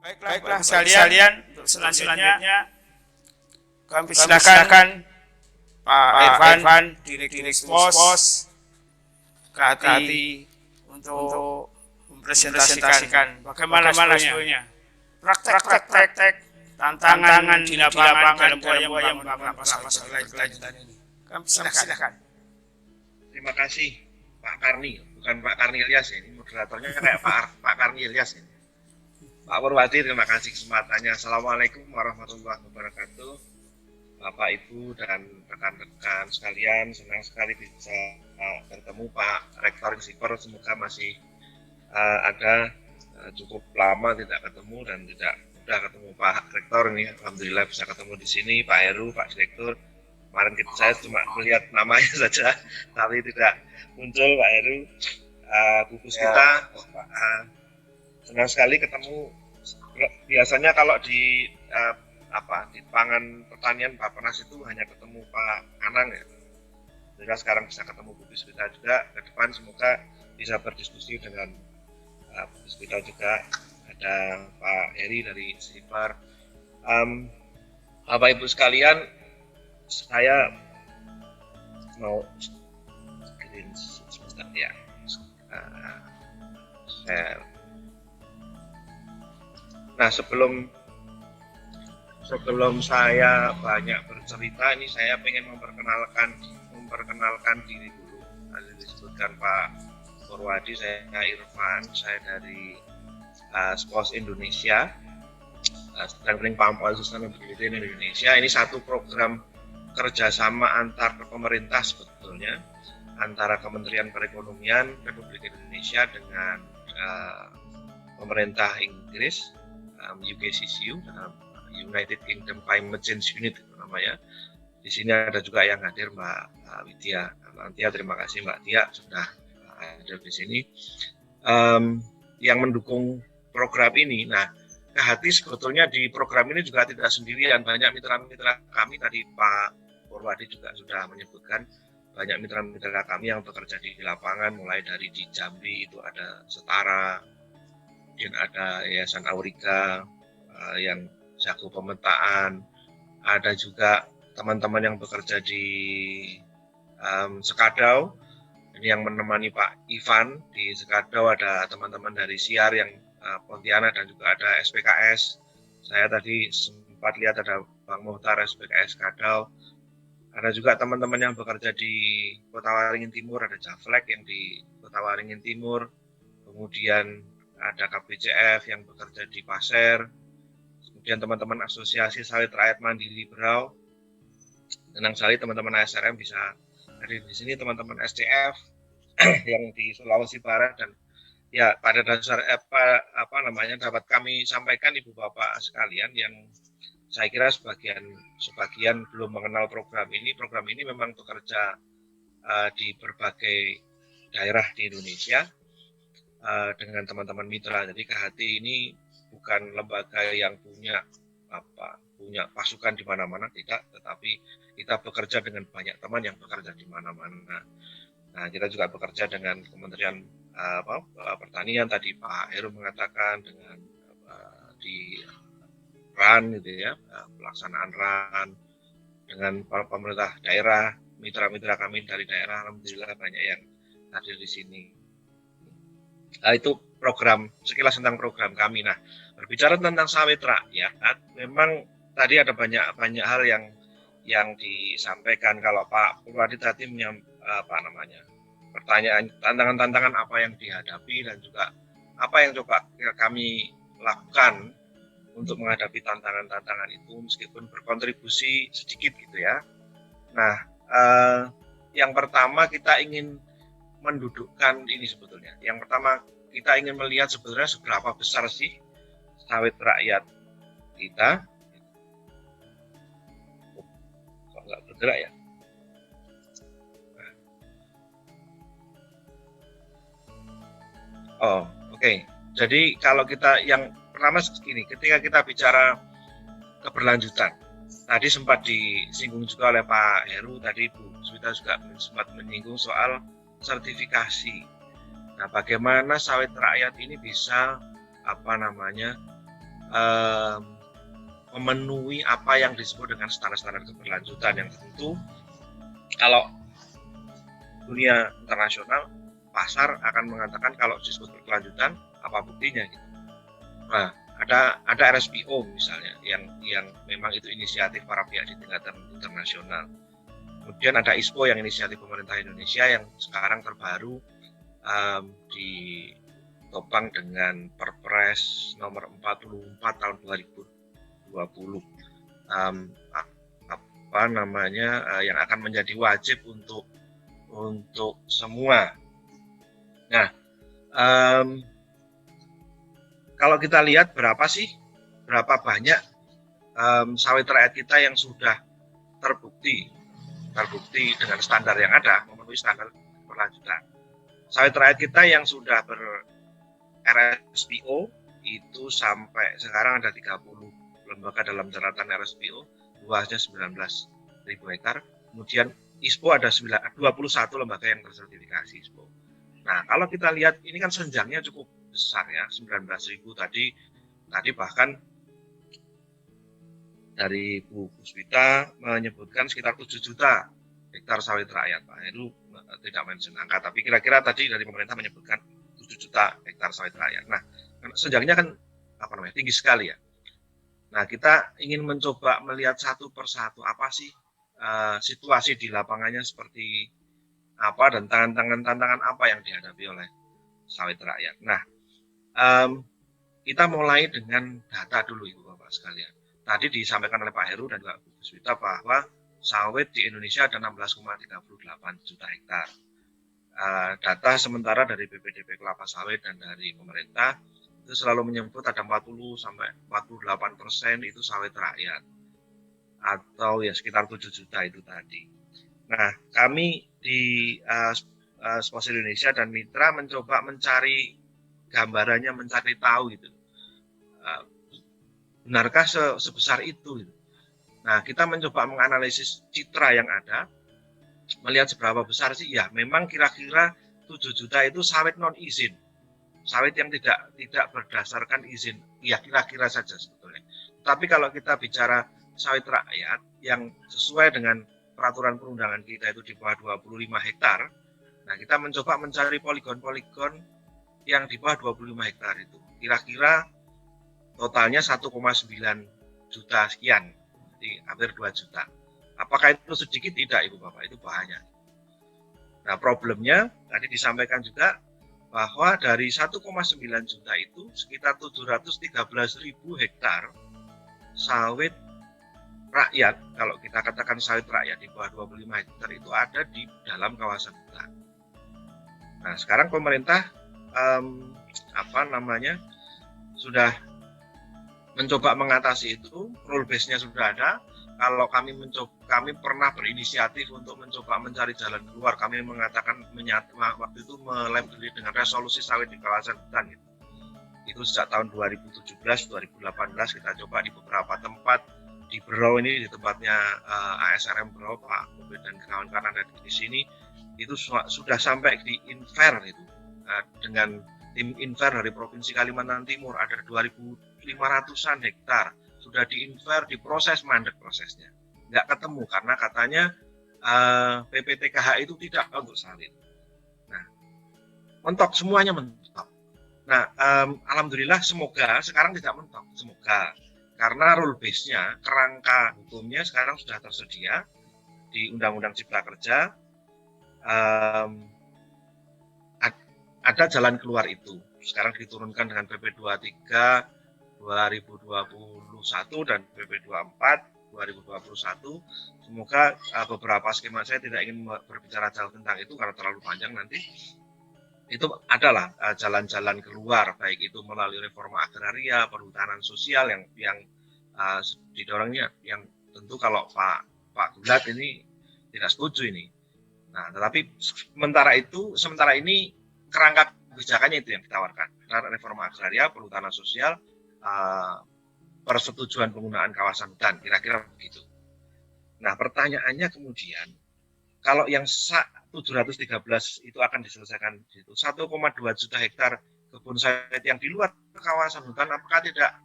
Baiklah sekalian, untuk selanjutnya kami silakan Pak Irfan, Direktur Pos ke hati untuk mempresentasikan bagaimana sebenarnya praktek tantangan di lapangan dalam upaya membangun pasar berkelanjutan ini. Kami silakan. Terima kasih Pak Karni, bukan Pak Karni Ilyas ya, ini moderatornya kayak Pak Karni Ilyas ya. Pak Purwadi, terima kasih kesempatannya. Assalamualaikum warahmatullahi wabarakatuh. Bapak, Ibu, dan rekan-rekan sekalian, senang sekali bisa bertemu Pak Rektor Insiper. Semoga masih ada cukup lama tidak ketemu dan tidak mudah ketemu Pak Rektor ini. Alhamdulillah bisa ketemu di sini, Pak Heru, Pak Direktur. Kemarin saya cuma melihat namanya saja, tapi tidak muncul Pak Heru. Gugus kita, senang sekali ketemu. Biasanya kalau di di pangan pertanian Bappenas itu hanya ketemu Pak Anang ya. Jadi sekarang bisa ketemu gugus kita juga. Ke depan semoga bisa berdiskusi dengan gugus kita juga. Ada Pak Heri dari Sipar. Bapak Ibu sekalian, saya mau screen sebentar ya. Share. Nah, sebelum saya banyak bercerita, ini saya ingin memperkenalkan diri dulu. Tadi disebutkan Pak Purwadi, saya Irfan, saya dari SPOS Indonesia, Strengthening Palm Oil Sustainability in Indonesia. Ini satu program kerjasama antar pemerintah sebetulnya, antara Kementerian Perekonomian Republik Indonesia dengan pemerintah Inggris, UKCCU, United Kingdom Climate Change Unit itu namanya. Di sini ada juga yang hadir Mbak Widya Nantia, terima kasih Mbak Tia sudah hadir di sini yang mendukung program ini. Nah, ke hati sebetulnya di program ini juga tidak sendirian, banyak mitra-mitra kami. Tadi Pak Purwadi juga sudah menyebutkan banyak mitra-mitra kami yang bekerja di lapangan, mulai dari di Jambi itu ada Setara, kemudian ada Yayasan Aurika yang jago pemetaan, ada juga teman-teman yang bekerja di Sekadau, ini yang menemani Pak Ivan di Sekadau, ada teman-teman dari Siar yang Pontianak dan juga ada SPKS. Saya tadi sempat lihat ada Bang Muhtar SPKS Sekadau, ada juga teman-teman yang bekerja di Kota Waringin Timur, ada Jaflek yang di Kota Waringin Timur, kemudian ada KBCF yang bekerja di Pasir, kemudian teman-teman Asosiasi Sawit Rakyat Mandiri Berau. Senang sekali teman-teman ASRM bisa hadir di sini, teman-teman SDF yang di Sulawesi Barat, dan ya pada dasar dapat kami sampaikan Ibu Bapak sekalian yang saya kira sebagian belum mengenal program ini. Program ini memang bekerja di berbagai daerah di Indonesia dengan teman-teman mitra. Jadi KHT ini bukan lembaga yang punya pasukan di mana-mana, tidak, tetapi kita bekerja dengan banyak teman yang bekerja di mana-mana. Nah, kita juga bekerja dengan Kementerian Pertanian, tadi Pak Heru mengatakan, dengan di RAN gitu ya, pelaksanaan RAN, dengan pemerintah daerah, mitra-mitra kami dari daerah, alhamdulillah banyak yang hadir di sini. Nah, itu program, sekilas tentang program kami. Nah, berbicara tentang sawit rakyat, memang tadi ada banyak hal yang disampaikan. Kalau Pak Purwadi tadi pertanyaan tantangan-tantangan apa yang dihadapi dan juga apa yang coba kami lakukan untuk menghadapi tantangan-tantangan itu, meskipun berkontribusi sedikit gitu ya. Nah, yang pertama kita ingin mendudukkan ini sebetulnya. Yang pertama kita ingin melihat sebenarnya seberapa besar sih sawit rakyat kita. Kok nggak bergerak ya? Oh, oke. Jadi kalau kita yang pertama segini, ketika kita bicara keberlanjutan, tadi sempat disinggung juga oleh Pak Heru, tadi Bu Swita juga sempat menyinggung soal sertifikasi. Nah, bagaimana sawit rakyat ini bisa memenuhi apa yang disebut dengan standar-standar keberlanjutan yang tentu kalau dunia internasional pasar akan mengatakan kalau disebut berkelanjutan apa buktinya gitu. Nah, ada RSPO misalnya yang memang itu inisiatif para pihak di tingkatan internasional. Kemudian ada ISPO yang inisiatif pemerintah Indonesia yang sekarang terbaru ditopang dengan Perpres nomor 44 tahun 2020 yang akan menjadi wajib untuk semua. Nah, kalau kita lihat berapa banyak sawit rakyat kita yang sudah terbukti dengan standar yang ada, memenuhi standar berlanjutan. Sawit rakyat kita yang sudah ber RSPO itu sampai sekarang ada 30 lembaga dalam catatan RSPO, luasnya 19.000 hektar. Kemudian ISPO ada 21 lembaga yang tersertifikasi ISPO. Nah, kalau kita lihat ini kan senjangnya cukup besar ya, 19.000 tadi bahkan dari Bu Puspita menyebutkan sekitar 7 juta hektar sawit rakyat. Pak Heru tidak mention angka, tapi kira-kira tadi dari pemerintah menyebutkan 7 juta hektar sawit rakyat. Nah, senjangnya kan tinggi sekali ya. Nah, kita ingin mencoba melihat satu persatu apa sih situasi di lapangannya seperti apa dan tantangan apa yang dihadapi oleh sawit rakyat. Nah, kita mulai dengan data dulu Ibu Bapak sekalian. Tadi disampaikan oleh Pak Heru dan juga Bu Puspita bahwa sawit di Indonesia ada 16,38 juta hektar. Data sementara dari BPDP Kelapa Sawit dan dari pemerintah itu selalu menyebut ada 40-48% itu sawit rakyat atau ya sekitar 7 juta itu tadi. Nah, kami di Spos Indonesia dan Mitra mencoba mencari gambarannya, mencari tahu gitu. Benarkah sebesar itu? Gitu. Nah, kita mencoba menganalisis citra yang ada, melihat seberapa besar sih. Ya, memang kira-kira 7 juta itu sawit non izin, sawit yang tidak berdasarkan izin. Ya, kira-kira saja sebetulnya. Tapi kalau kita bicara sawit rakyat yang sesuai dengan peraturan perundangan kita itu di bawah 25 hektar, nah kita mencoba mencari poligon-poligon yang di bawah 25 hektar itu. Kira-kira totalnya 1,9 juta sekian, jadi hampir 2 juta. Apakah itu sedikit? Tidak Ibu Bapak, itu banyak. Nah, problemnya tadi disampaikan juga bahwa dari 1,9 juta itu sekitar 713.000 hektar sawit rakyat, kalau kita katakan sawit rakyat di bawah 25 hektar itu ada di dalam kawasan hutan. Nah, sekarang pemerintah sudah mencoba mengatasi itu, rule base-nya sudah ada. Kalau kami pernah berinisiatif untuk mencoba mencari jalan keluar, kami mengatakan waktu itu melabeli dengan resolusi sawit di kawasan hutan gitu. Itu sejak tahun 2017-2018 kita coba di beberapa tempat di Berau ini, di tempatnya ASRM Berau, Pak Mubin dan kawan-kawan ada di sini, itu sudah sampai di Inver itu dengan tim Inver dari Provinsi Kalimantan Timur ada 2.500-an hektar sudah diinver, diproses, mandek prosesnya, nggak ketemu karena katanya PPTKH itu tidak untuk sawit. Nah, mentok, semuanya mentok. Nah, alhamdulillah semoga sekarang tidak mentok, semoga karena rule base-nya, kerangka hukumnya sekarang sudah tersedia di Undang-Undang Cipta Kerja. Ada jalan keluar itu. Sekarang diturunkan dengan PP 23 2021 dan PP 24 2021. Semoga beberapa skema, saya tidak ingin berbicara jauh tentang itu karena terlalu panjang nanti. Itu adalah jalan-jalan keluar, baik itu melalui reforma agraria, perhutanan sosial yang didorongnya, yang tentu kalau Pak Gulat ini tidak setuju ini. Nah, tetapi sementara ini kerangka kebijakannya itu yang ditawarkan, reforma agraria, perhutanan sosial, persetujuan penggunaan kawasan hutan, kira-kira begitu. Nah, pertanyaannya kemudian, kalau yang 713 itu akan diselesaikan di situ, 1,2 juta hektar kebun sawit yang di luar kawasan hutan, apakah tidak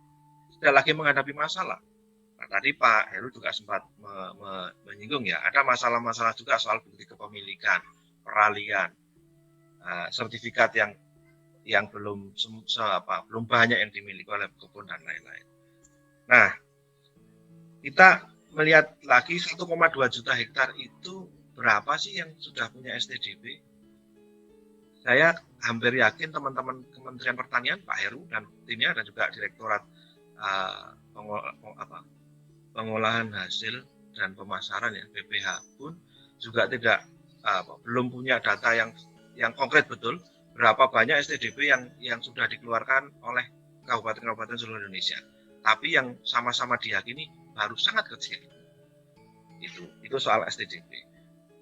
tidak lagi menghadapi masalah. Nah, tadi Pak Heru juga sempat menyinggung ya, ada masalah-masalah juga soal bukti kepemilikan, peralihan, sertifikat yang belum banyak yang dimiliki oleh kebun dan lain-lain. Nah, kita melihat lagi 1,2 juta hektar itu berapa sih yang sudah punya STDP? Saya hampir yakin teman-teman Kementerian Pertanian, Pak Heru dan timnya, dan juga Direktorat Pengolahan Hasil dan Pemasaran ya, BPH pun juga belum punya data yang konkret betul berapa banyak STDP yang sudah dikeluarkan oleh kabupaten-kabupaten seluruh Indonesia. Tapi yang sama-sama diyakini baru sangat kecil. Itu soal STDP.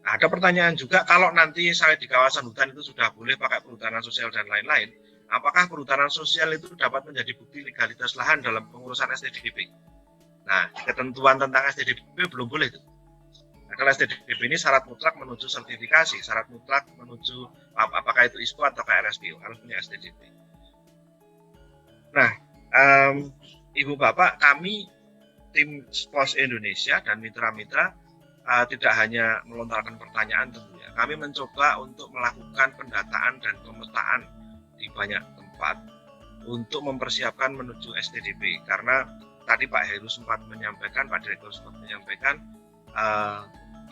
Ada pertanyaan juga, kalau nanti sawit di kawasan hutan itu sudah boleh pakai perhutanan sosial dan lain-lain, apakah perhutanan sosial itu dapat menjadi bukti legalitas lahan dalam pengurusan STDP? Nah, ketentuan tentang STDP belum boleh itu. Nah, kalau STDP ini syarat mutlak menuju sertifikasi, syarat mutlak menuju apakah itu ISPO atau RSPO, harus punya STDP. Nah, Ibu Bapak, kami tim POS Indonesia dan mitra-mitra tidak hanya melontarkan pertanyaan tentunya. Kami mencoba untuk melakukan pendataan dan pemetaan di banyak tempat untuk mempersiapkan menuju STDP. Karena tadi Pak Heru sempat menyampaikan, Pak Direktur sempat menyampaikan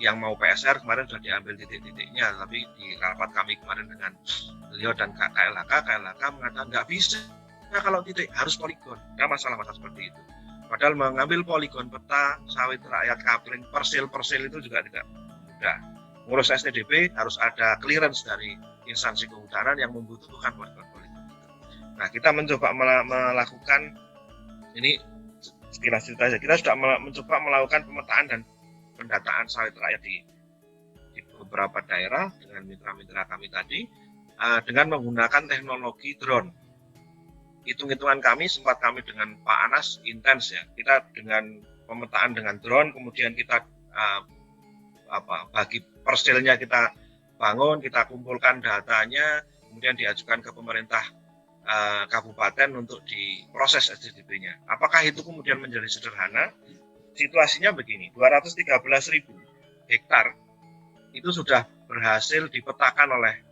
yang mau PSR kemarin sudah diambil titik-titiknya, tapi di rapat kami kemarin dengan beliau dan KLHK mengatakan nggak bisa kalau titik, harus poligon. Ada masalah-masalah seperti itu. Padahal mengambil poligon peta sawit rakyat kapling persil itu juga tidak mudah. Ngurus STDP harus ada clearance dari instansi kehutanan yang membutuhkan poligon itu. Nah, kita mencoba melakukan ini sekilas cerita saja. Kita sudah mencoba melakukan pemetaan dan pendataan sawit rakyat di beberapa daerah dengan mitra-mitra kami tadi dengan menggunakan teknologi drone. Hitung-hitungan kami dengan Pak Anas intens ya. Kita dengan pemetaan dengan drone, kemudian kita bagi persilnya kita bangun, kita kumpulkan datanya, kemudian diajukan ke pemerintah kabupaten untuk diproses STDP-nya. Apakah itu kemudian menjadi sederhana? Situasinya begini, 213.000 hektar itu sudah berhasil dipetakan oleh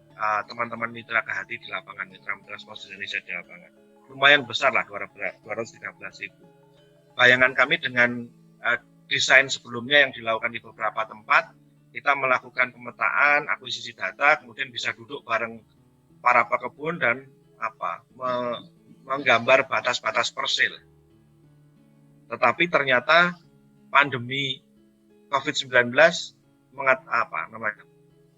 teman-teman mitra KHT di lapangan, mitra-mitra POS Indonesia di lapangan. Lumayan besar lah 213.000. Bayangan kami dengan desain sebelumnya yang dilakukan di beberapa tempat, kita melakukan pemetaan, akuisisi data, kemudian bisa duduk bareng para pekebun dan menggambar batas-batas persil. Tetapi ternyata pandemi COVID-19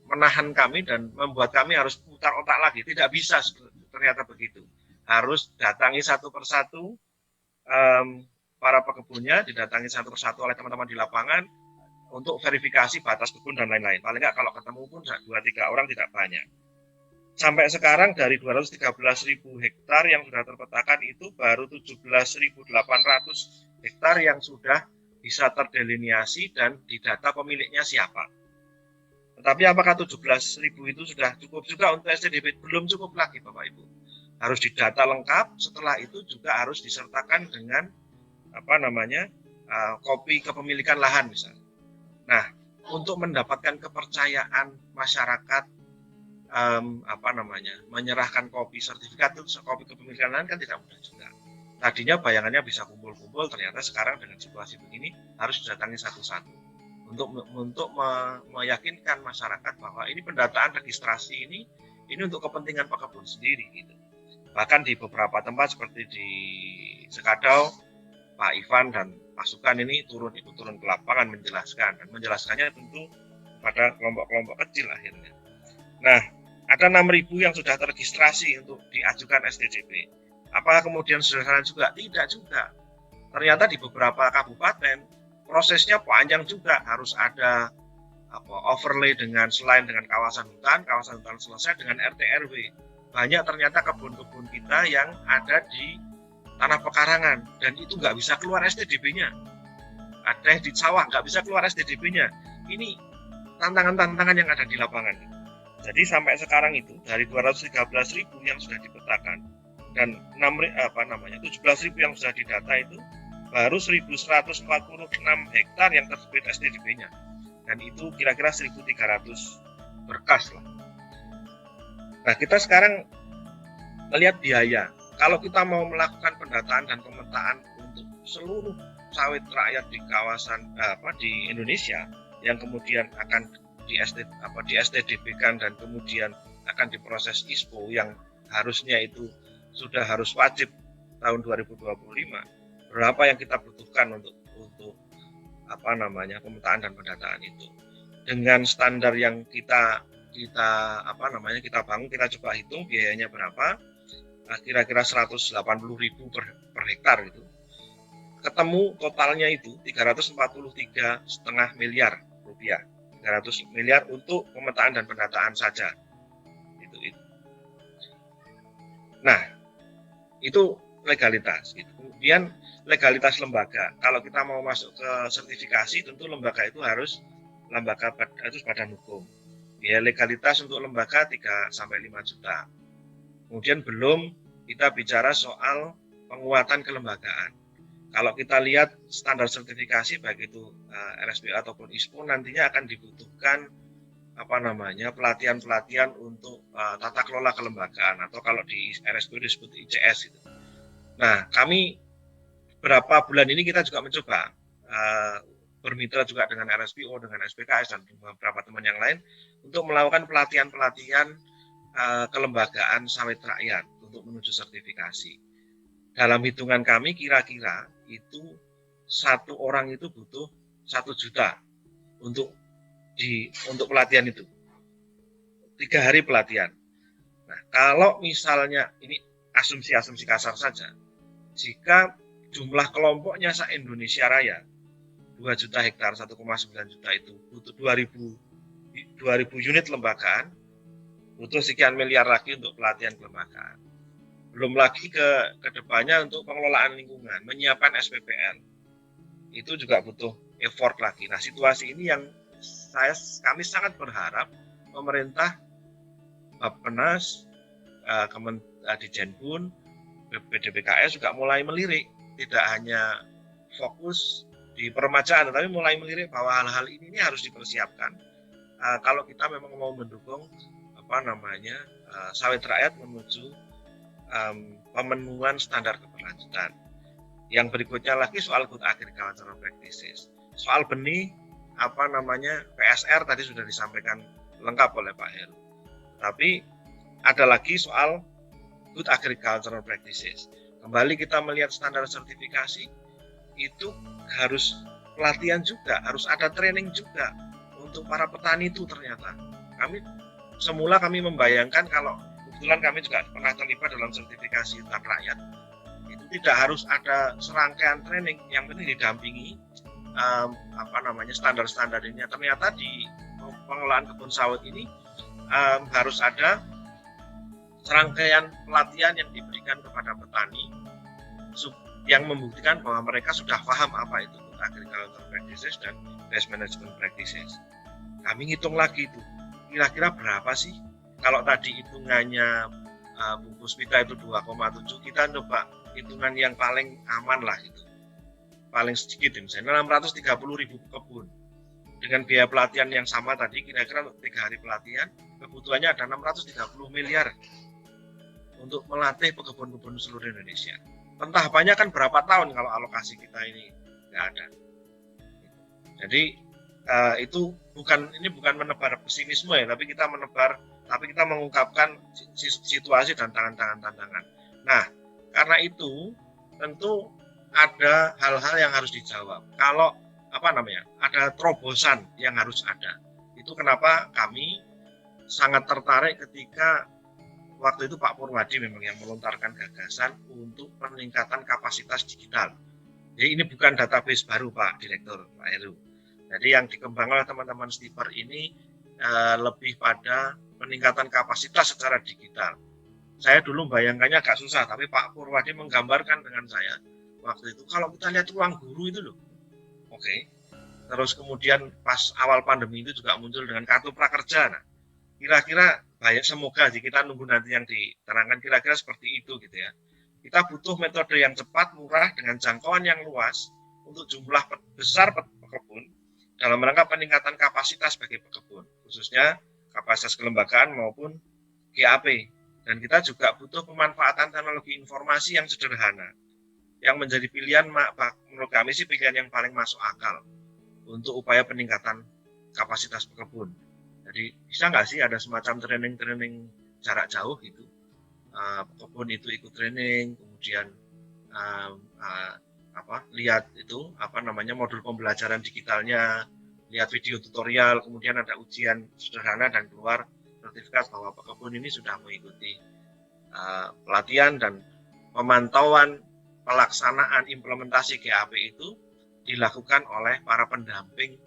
menahan kami dan membuat kami harus putar otak lagi. Tidak bisa ternyata begitu. Harus datangi satu persatu para pekebunnya, didatangi satu persatu oleh teman-teman di lapangan untuk verifikasi batas kebun dan lain-lain. Paling nggak kalau ketemu pun 2-3 orang, tidak banyak. Sampai sekarang dari 213.000 hektar yang sudah terpetakan itu baru 17.800 hektar yang sudah bisa terdelineasi dan didata pemiliknya siapa. Tetapi apakah 17.000 itu sudah cukup juga untuk STDP? Belum cukup lagi Bapak Ibu. Harus didata lengkap, setelah itu juga harus disertakan dengan kopi kepemilikan lahan misalnya. Nah, untuk mendapatkan kepercayaan masyarakat menyerahkan kopi sertifikat itu, kopi kepemilikan lahan kan tidak mudah juga. Tadinya bayangannya bisa kumpul-kumpul, ternyata sekarang dengan situasi begini harus didatangi satu-satu untuk meyakinkan masyarakat bahwa ini pendataan registrasi ini untuk kepentingan pekebun sendiri gitu. Bahkan di beberapa tempat seperti di Sekadau, Pak Ivan dan pasukan ini turun ke lapangan menjelaskan, dan menjelaskannya tentu pada kelompok-kelompok kecil akhirnya. Nah, ada 6.000 yang sudah terregistrasi untuk diajukan STDP. Apakah kemudian sederhana juga? Tidak juga. Ternyata di beberapa kabupaten prosesnya panjang juga, harus ada overlay selain dengan kawasan hutan selesai dengan RT RW. Banyak ternyata kebun-kebun kita yang ada di tanah pekarangan dan itu nggak bisa keluar STDP-nya. Ada yang di sawah nggak bisa keluar STDP-nya. Ini tantangan-tantangan yang ada di lapangan. Jadi sampai sekarang itu dari 213.000 yang sudah dipetakan dan 17.000 yang sudah didata itu baru 1.146 hektar yang terbit STDB-nya, dan itu kira-kira 1.300 berkas lah. Nah, kita sekarang melihat biaya. Kalau kita mau melakukan pendataan dan pemetaan untuk seluruh sawit rakyat di kawasan di Indonesia yang kemudian akan di STDB-kan dan kemudian akan diproses ISPO yang harusnya itu sudah harus wajib tahun 2025, berapa yang kita butuhkan untuk pemetaan dan pendataan itu dengan standar yang kita bangun. Kita coba hitung biayanya berapa, kira-kira 180.000 per hektar itu, ketemu totalnya itu 343,5 miliar rupiah, 300 miliar untuk pemetaan dan pendataan saja. Itu. Nah, itu legalitas. Kemudian legalitas lembaga. Kalau kita mau masuk ke sertifikasi, tentu lembaga itu harus badan hukum. Ya, legalitas untuk lembaga 3-5 juta. Kemudian belum kita bicara soal penguatan kelembagaan. Kalau kita lihat standar sertifikasi baik itu RSPO ataupun ISPO, nantinya akan dibutuhkan pelatihan-pelatihan untuk tata kelola kelembagaan, atau kalau di RSPO disebut ICS itu. Nah, kami beberapa bulan ini kita juga mencoba bermitra juga dengan RSPO, dengan SPKS dan beberapa teman yang lain untuk melakukan pelatihan-pelatihan kelembagaan sawit rakyat untuk menuju sertifikasi. Dalam hitungan kami kira-kira itu satu orang itu butuh 1 juta untuk pelatihan itu, 3 hari pelatihan. Nah, kalau misalnya ini asumsi kasar saja, jika jumlah kelompoknya se-Indonesia Raya 2 juta hektar, 1,9 juta itu butuh 2.000 unit lembagaan, butuh sekian miliar lagi untuk pelatihan kelembagaan. Belum lagi ke depannya untuk pengelolaan lingkungan, menyiapkan SPPL, itu juga butuh effort lagi. Nah, situasi ini yang kami sangat berharap pemerintah, Bappenas, Dijenbun, BPDPKS juga mulai melirik, tidak hanya fokus di peremajaan, tetapi mulai melirik bahwa hal-hal ini harus dipersiapkan kalau kita memang mau mendukung sawit rakyat menuju pemenuhan standar keberlanjutan. Yang berikutnya lagi soal good agricultural practices, soal benih PSR tadi sudah disampaikan lengkap oleh Pak Heru. Tapi ada lagi soal good agricultural practices. Kembali kita melihat standar sertifikasi itu harus pelatihan juga, harus ada training juga untuk para petani itu. Ternyata kami membayangkan, kalau kebetulan kami juga pernah terlibat dalam sertifikasi hutan rakyat, itu tidak harus ada serangkaian training, yang penting didampingi standar-standar ini. Ternyata di pengelolaan kebun sawit ini harus ada serangkaian pelatihan yang diberikan kepada petani yang membuktikan bahwa mereka sudah paham apa itu agricultural practices dan best management practices. Kami ngitung lagi itu, kira-kira berapa sih? Kalau tadi hitungannya Bu Puspita itu 2,7, kita coba hitungan yang paling aman lah itu. Paling sedikit misalnya 630.000 kebun. Dengan biaya pelatihan yang sama tadi, kira-kira untuk 3 hari pelatihan, kebutuhannya ada 630 miliar untuk melatih pekebun-kebun seluruh Indonesia. Pentahapannya kan berapa tahun kalau alokasi kita ini nggak ada. Jadi itu bukan menebar pesimisme ya, tapi kita mengungkapkan situasi dan tantangan. Nah, karena itu tentu ada hal-hal yang harus dijawab. Kalau ada terobosan yang harus ada. Itu kenapa kami sangat tertarik ketika waktu itu Pak Purwadi memang yang melontarkan gagasan untuk peningkatan kapasitas digital. Jadi ini bukan database baru Pak Direktur, Pak Heru. Jadi yang dikembangkan oleh teman-teman STIPER ini lebih pada peningkatan kapasitas secara digital. Saya dulu bayangkannya agak susah, tapi Pak Purwadi menggambarkan dengan saya waktu itu, kalau kita lihat ruang guru itu loh. Oke. Terus kemudian pas awal pandemi itu juga muncul dengan kartu prakerja. Nah, kira-kira banyak, semoga sih kita nunggu nanti yang diterangkan kira-kira seperti itu gitu ya. Kita butuh metode yang cepat, murah, dengan jangkauan yang luas untuk jumlah besar pekebun dalam rangka peningkatan kapasitas bagi pekebun, khususnya kapasitas kelembagaan maupun GAP. Dan kita juga butuh pemanfaatan teknologi informasi yang sederhana, yang menjadi pilihan, menurut kami sih pilihan yang paling masuk akal untuk upaya peningkatan kapasitas pekebun. Jadi bisa nggak sih ada semacam training jarak jauh gitu, pekebun itu ikut training, kemudian lihat itu modul pembelajaran digitalnya, lihat video tutorial, kemudian ada ujian sederhana dan keluar sertifikat bahwa pekebun ini sudah mengikuti pelatihan dan pemantauan pelaksanaan implementasi GAP itu dilakukan oleh para pendamping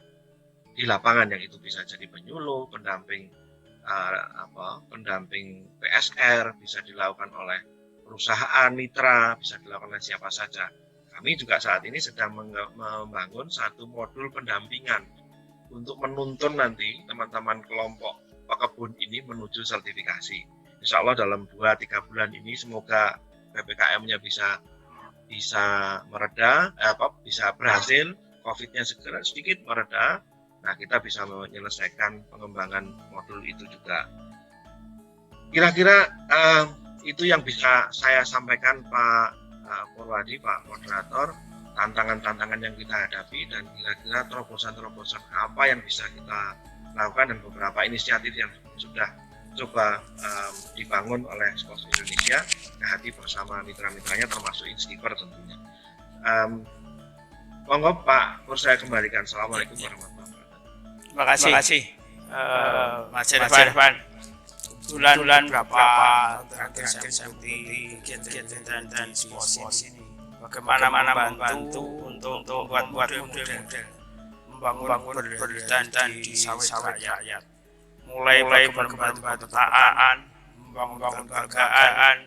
di lapangan, yang itu bisa jadi penyuluh, pendamping PSR, bisa dilakukan oleh perusahaan mitra, bisa dilakukan oleh siapa saja. Kami juga saat ini sedang membangun satu modul pendampingan untuk menuntun nanti teman-teman kelompok pekebun ini menuju sertifikasi. Insya Allah dalam 2-3 bulan ini semoga PPKM-nya bisa mereda, bisa berhasil, COVID-nya segera sedikit mereda. Nah, kita bisa menyelesaikan pengembangan modul itu juga. Kira-kira itu yang bisa saya sampaikan, Pak Purwadi, Pak Moderator, tantangan-tantangan yang kita hadapi, dan kira-kira terobosan-terobosan apa yang bisa kita lakukan, dan beberapa inisiatif yang sudah coba dibangun oleh Sports Indonesia hati bersama mitra-mitranya termasuk Inskiper tentunya. Monggo Pak Pur, saya kembalikan. Assalamualaikum warahmatullahi wabarakatuh. Terima kasih Mas Irfan. Kebetulan beberapa terakhir saya mengikuti kegiatan dan sports ini, bagaimana membantu untuk membuat model-model membangun berdan di sawit rakyat, mulai membangun pemetaan, membangun kelembagaan,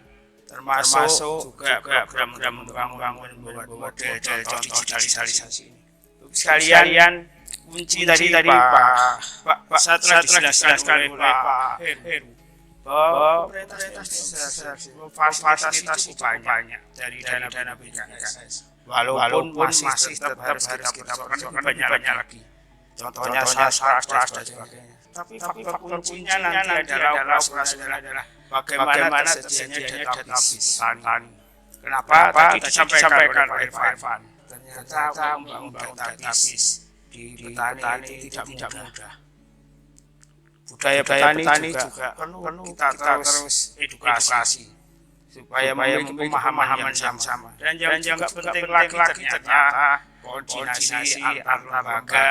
termasuk juga program membangun model contoh digitalisasi ini. Sekalian kunci tadi Pak setelah dijelaskan oleh Pak Heru bahwa pemerintah memfasilitasi banyak dari dana BKS, walaupun masih tetap harus kita perjuangkan banyak lagi. Contohnya syarat dan sebagainya. Tapi faktor kuncinya nanti adalah bagaimana tersedianya database petani. Kenapa tadi disampaikan oleh Pak Irfan? Ternyata membangun database di petani itu tidak mudah. Budaya petani juga perlu kita terus edukasi supaya memiliki pemahaman yang sama. Dan yang juga penting lagi ternyata koordinasi antar lembaga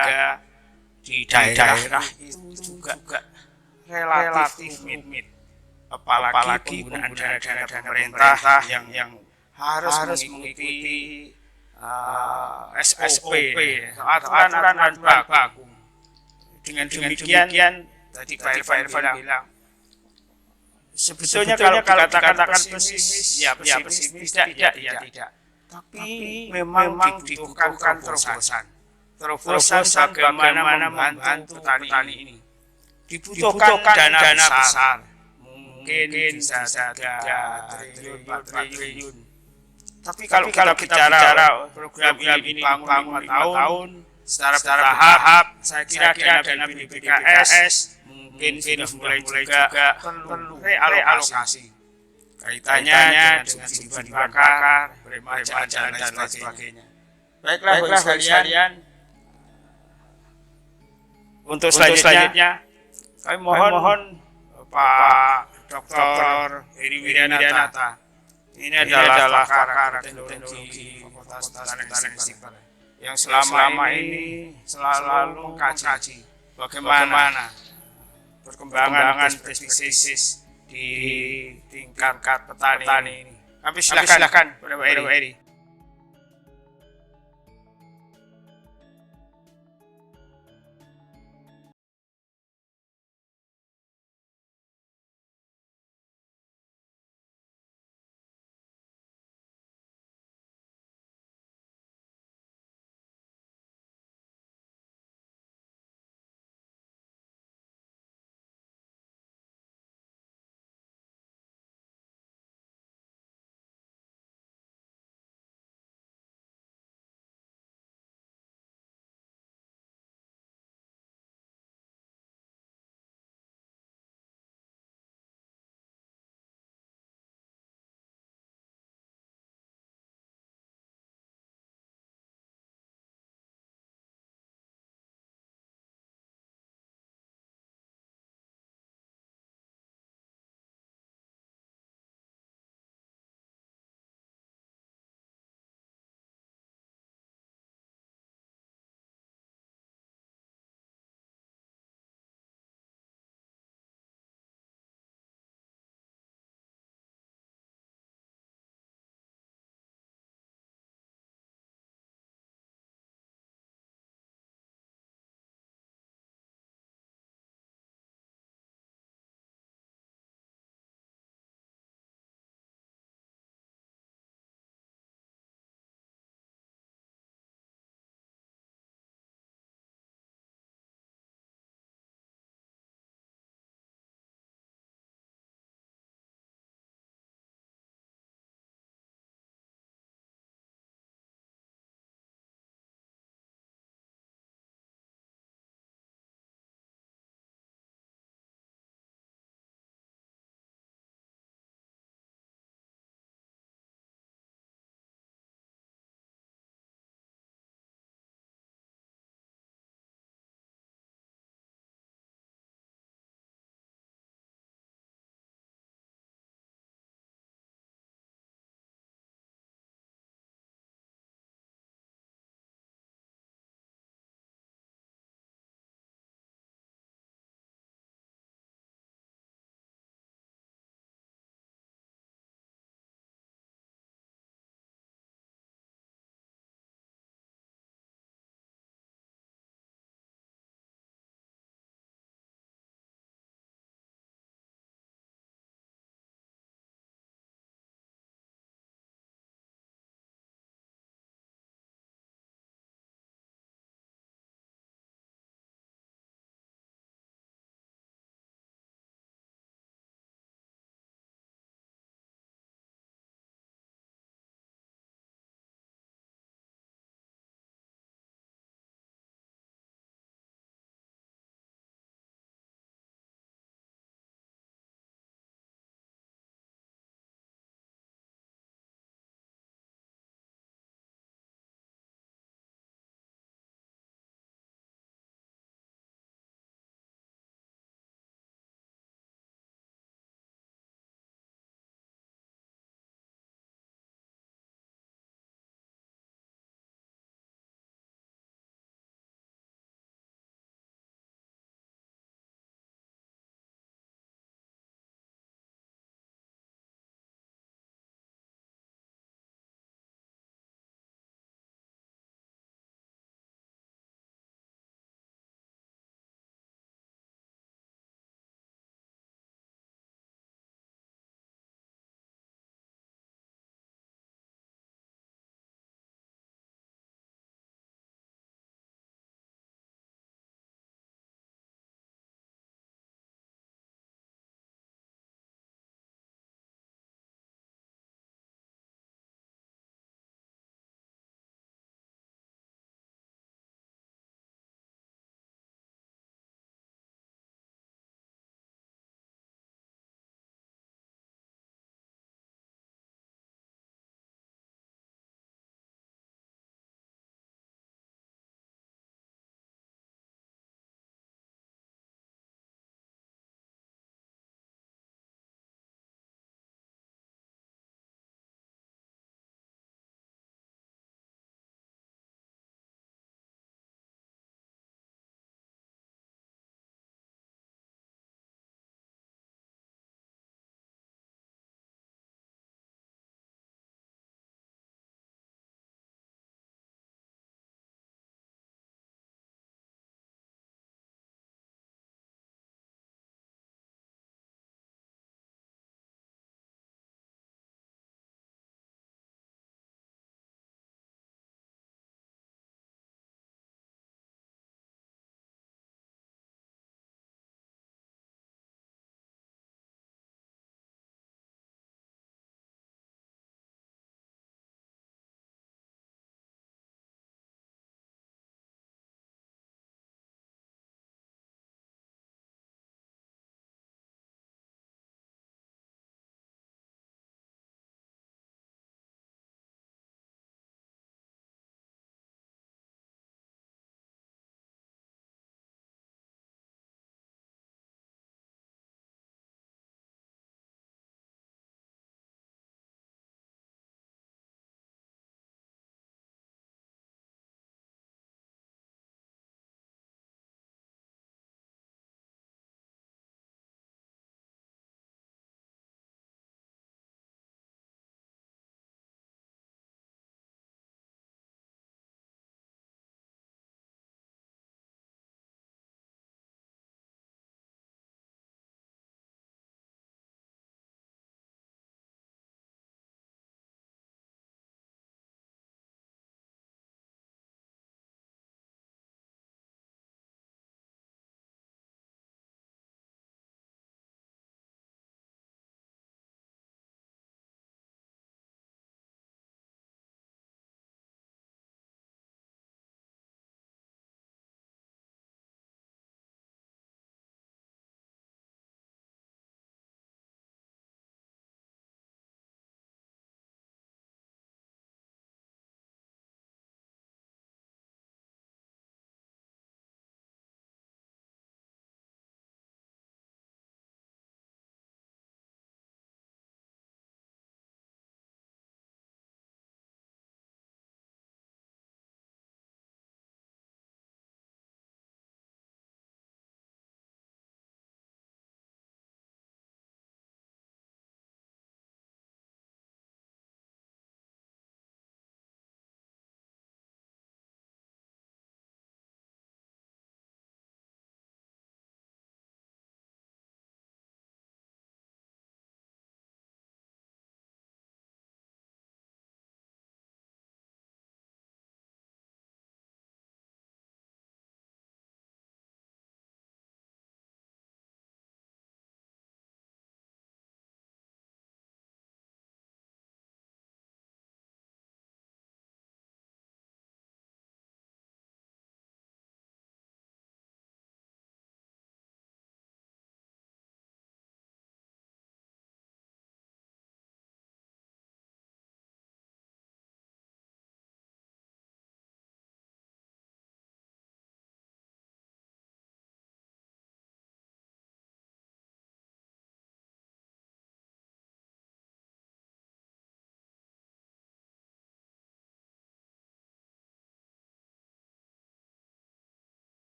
di daerah itu juga relatif minim. Apalagi penggunaan dana pemerintah yang harus mengikuti SOP atau aturan baku. Dengan demikian tadi Pak Irfan bilang, sebetulnya kalau dikatakan pesimis, ya pesimis, tidak. Tapi memang dibutuhkan terobosan bagaimana membantu petani ini. Dibutuhkan dana besar, mungkin bisa 3 triliun, 4 triliun. Tapi kalau kita bicara program ini dibangun 5 tahun, secara bertahap, saya kira dana BPKS mungkin sudah mulai juga perlu realokasi kaitannya dengan subsidi bakar, remaja dan sebagainya. Baiklah sekalian, untuk selanjutnya kami mohon Pak Dr. Heri Wiranata, ini adalah pakar teknologi Fakultas Teknik Istiqlal yang selama ini selalu mengkaji bagaimana perkembangan bisnis di tingkat petani ini. Kami silakan Pak Eri.